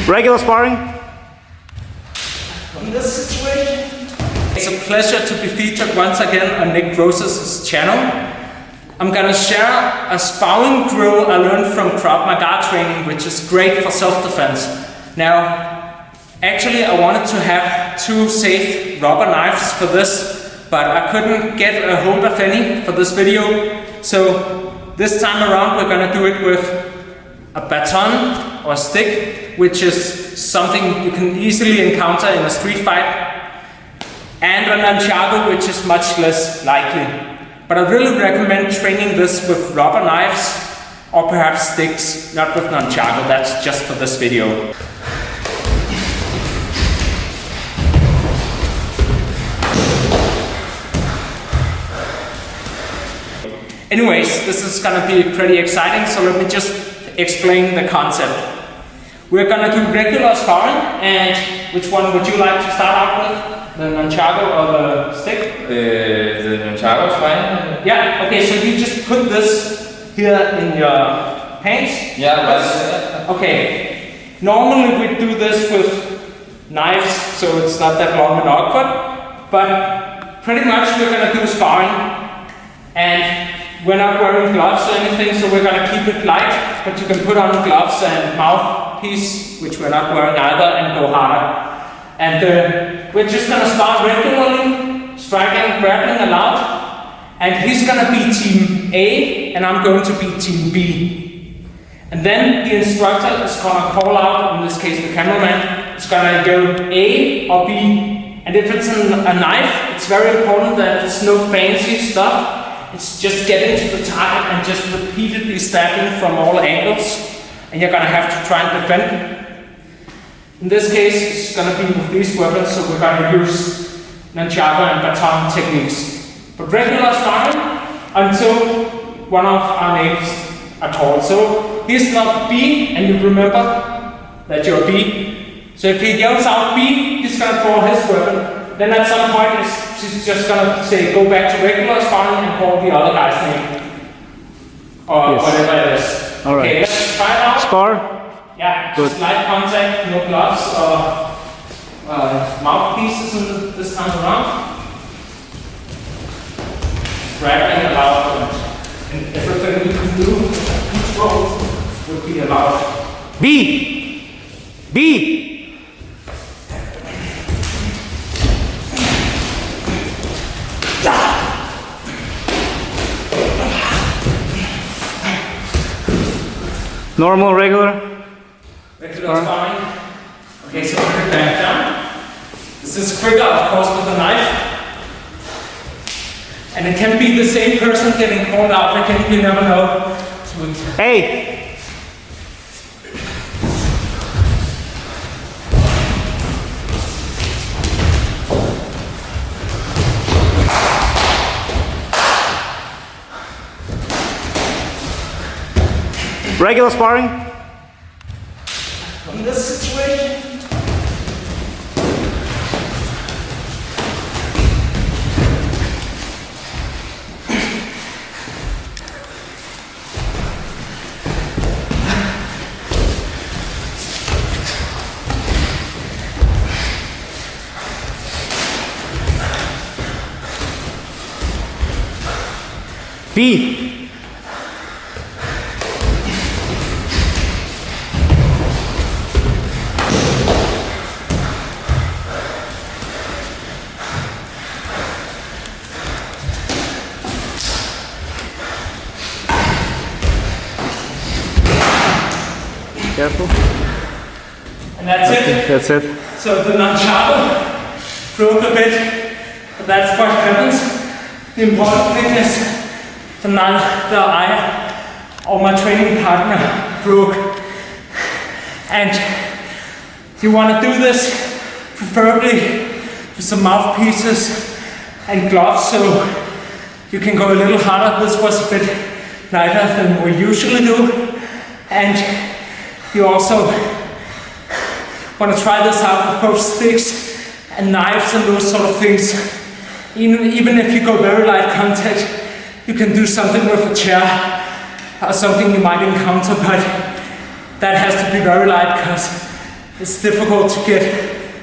Regular sparring. In this situation, it's a pleasure to be featured once again on Nick Drossos' channel. I'm gonna share a sparring drill I learned from Krav Maga training, which is great for self-defense. Now, actually I wanted to have two safe rubber knives for this, but I couldn't get a hold of any for this video. So this time around we're gonna do it with a baton or stick, which is something you can easily encounter in a street fight, and a nunchaku, which is much less likely. But I really recommend training this with rubber knives or perhaps sticks, not with nunchaku. That's just for this video. Anyways, this is gonna be pretty exciting, so let me just explain the concept. We're gonna do regular sparring, and which one would you like to start out with? The nunchaku or the stick? The nunchaku is fine. Yeah, okay, so you just put this here in your pants? Yeah, but... Okay, normally we do this with knives, so it's not that long and awkward, but pretty much we're gonna do sparring, and we're not wearing gloves or anything, so we're gonna keep it light, but you can put on gloves and mouthpiece, which we're not wearing either, and go harder. And we're just gonna start regularly, striking, grappling allowed, and he's gonna be team A, and I'm going to be team B. And then the instructor is gonna call out, in this case the cameraman, is gonna go A or B. And if it's a knife, it's very important that it's no fancy stuff. It's just getting to the target and just repeatedly stabbing from all angles, and you're gonna have to try and defend. In this case, it's gonna be with these weapons, so we're gonna use nunchaku and baton techniques. But regular sparring until one of our names are called. So he's not B, and you remember that you're B. So if he yells out B, he's gonna draw his weapon. Then at some point, she's just gonna say, go back to regular sparring and call the other guy's name. Or yes, whatever it is. All right. Okay, let's try it out. Spar. Yeah, good. Just light contact, no gloves or mouthpieces this time around. Grabbing allowed, and everything you can do, control, would be allowed. B! B! Normal, regular? Regular sparring. Okay, so put it back down. This is quicker, of course, with a knife. And it can be the same person getting called out again, you never know. Hey! Regular sparring? In this situation, B. Careful. And that's okay, it. That's it. So the nunchaku broke a bit, but that's what happens. The important thing is that neither I or my training partner broke. And you want to do this preferably with some mouthpieces and gloves, so you can go a little harder. This was a bit lighter than we usually do. And you also want to try this out with both sticks and knives and those sort of things. Even if you go very light contact, you can do something with a chair or something you might encounter, but that has to be very light because it's difficult to get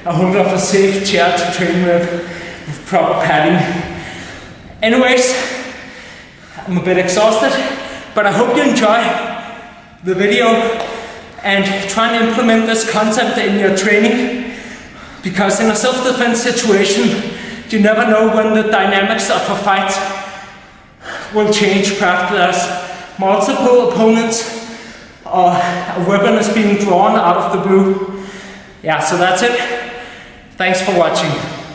a hold of a safe chair to train with proper padding. Anyways, I'm a bit exhausted, but I hope you enjoy the video and try and implement this concept in your training, because in a self-defense situation, you never know when the dynamics of a fight will change. Perhaps there's multiple opponents or a weapon is being drawn out of the blue. Yeah, so that's it. Thanks for watching.